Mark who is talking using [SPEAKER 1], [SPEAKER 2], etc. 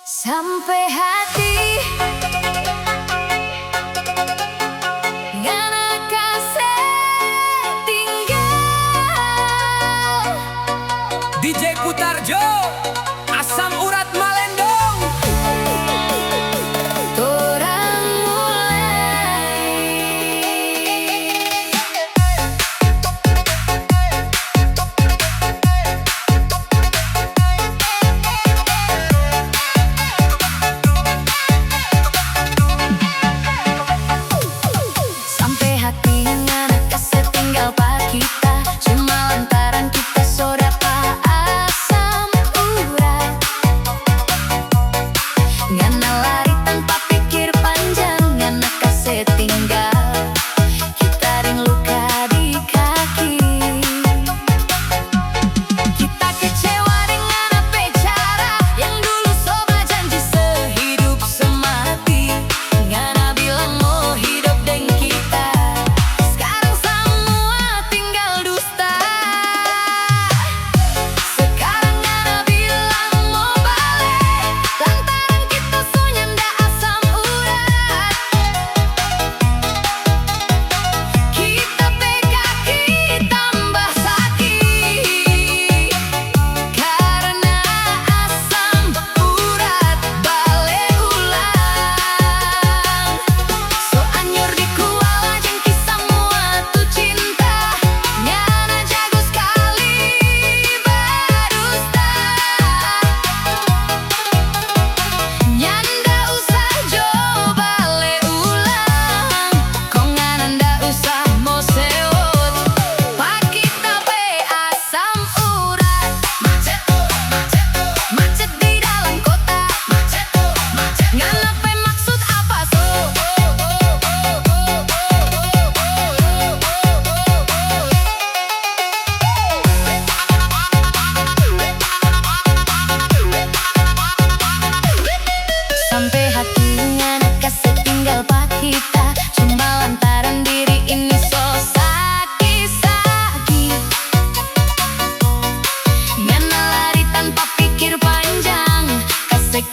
[SPEAKER 1] Sampai hati ngana kasih tinggal.
[SPEAKER 2] DJ Putarjo, asam urat Malendong.
[SPEAKER 1] Torang mulai sampai hati ngana kasih tinggal pak kita. Cuma lantaran kita sodapa asam urat. Ngana lari tanpa pikir panjang, ngana kasih tinggal. Kita ring luka di kaki. Kita kecewa dengan apa cara yang dulu sobat janji sehidup semati. Ngana bilang mau hidup dengan kita, sekarang semua tinggal dusta. Sekarang ngana bilang mau balik, lantaran kita sunyanda asam urat. Kita kaki tambah sakit karena asam urat balik ulang. So anyur di kuala jengki semua tu cinta. Nyana jago sekali berdusta. Nyanda usah jo balik ulang, kau ngana nda usah mau seot. Pak kita pe asam urat. Macet, macet di dalam kota. Ngana pe maksud apa so? Sampai hati ngana kasih tinggal pak kita. Cuma lantaran diri ini so sakit. Ngana lari tanpa pikir panjang, kasih